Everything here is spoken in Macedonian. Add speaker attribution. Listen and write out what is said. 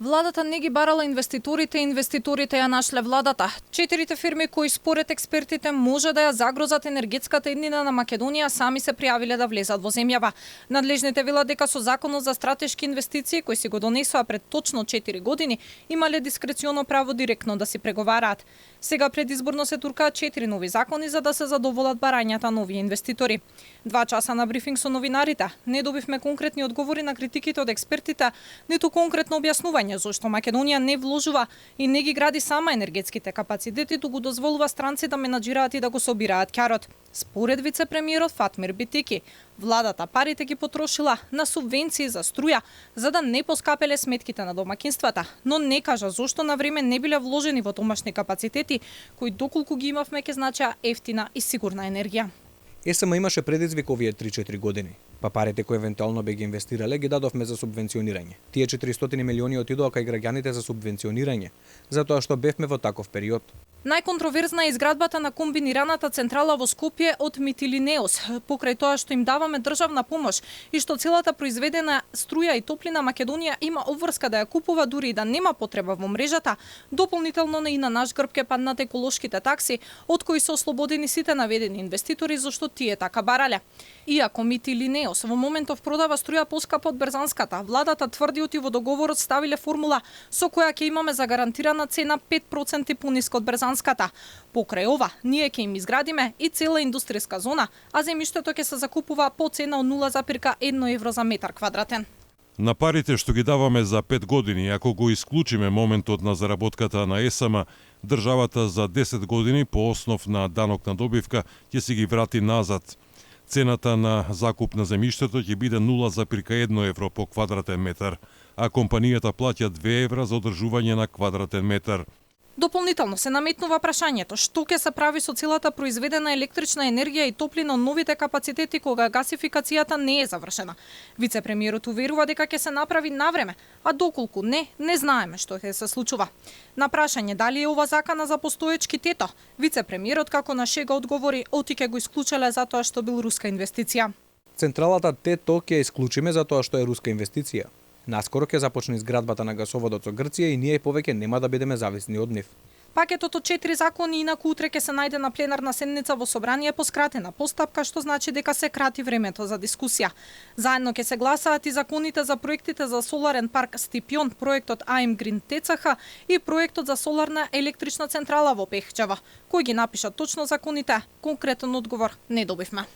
Speaker 1: Владата не ги барала инвеститорите, инвеститорите ја нашле владата. 4 фирми кои според експертите може да ја загрозат енергетската иднина на Македонија сами се пријавиле да влезат во земјава. Надлежните велат дека со Законот за стратешки инвестиции кои си го донесоа пред точно 4 години имале дискреционо право директно да си преговараат. Сега предизборно се туркаат 4 нови закони за да се задоволат барањата нови инвеститори. 2 часа на брифинг со новинарите не добивме конкретни одговори на критиките од експертите, ниту конкретно објаснување зошто Македонија не вложува и не ги гради сама енергетските капацитети, туку дозволува странци да менаџираат и да го собираат ќарот. Според вице-премиерот Фатмир Битики, владата парите ги потрошила на субвенции за струја, за да не поскапеле сметките на домакинствата, но не кажа зошто на време не биле вложени во домашни капацитети, кои доколку ги имавме ќе значеа ефтина и сигурна енергија.
Speaker 2: ЕСМ имаше предизвик овие 3-4 години, па парите кои евентуално бе ги инвестирале ги дадовме за субвенционирање. Тие 400 милиони отидоа кај граѓаните за субвенционирање, затоа што бевме во таков период.
Speaker 1: Најконтроверзна е изградбата на комбинираната централа во Скопје од Митилинеос, покрај тоа што им даваме државна помош и што целата произведена струја и топлина Македонија има обврска да ја купува дури и да нема потреба во мрежата, дополнително и на наш грб ќе паднат еколошките такси, од кои се ослободени сите наведени инвеститори зашто тие така барале. Иако Митилинеос во моментов продава струја поскапа од берзанската, владата тврди оти во договорот ставиле формула со која ќе имаме загарантирана цена 5% пониска од берзанската. Покрај ова, ние ќе им изградиме и цела индустријска зона, а земјиштето ќе се закупува по цена од 0,1 евро за метар квадратен.
Speaker 3: На парите што ги даваме за 5 години, ако го исклучиме моментот на заработката на ЕСМ, државата за 10 години по основ на данок на добивка ќе си ги врати назад. Цената на закуп на земјиштето ќе биде 0,1 евро по квадратен метар, а компанијата плаќа 2 евра за одржување на квадратен метар.
Speaker 1: Дополнително се наметнува прашањето што ќе се прави со целата произведена електрична енергија и топлина од новите капацитети кога гасификацијата не е завршена. Вице-премиерот уверува дека ќе се направи навреме, а доколку не знаеме што ќе се случува. На прашање дали е ова закана за постоечки тето, вице-премиерот како на шега одговори оти ќе го исклучеле затоа што бил руска инвестиција.
Speaker 2: Централата ТЕТО ќе исклучиме затоа што е руска инвестиција. Наскоро ќе започне изградбата на гасоводот со Грција и ние повеќе нема да бидеме зависни од нив.
Speaker 1: Пакетот од 4 закони инаку утре ќе се најде на пленарна седница во собрание по скратена постапка, што значи дека се крати времето за дискусија. Заедно ќе се гласаат и законите за проектите за соларен парк Стипјон, проектот АМ Грин ТЦХ и проектот за соларна електрична централа во Пехчево. Кој ги напиша точно законите, конкретен одговор не добивме.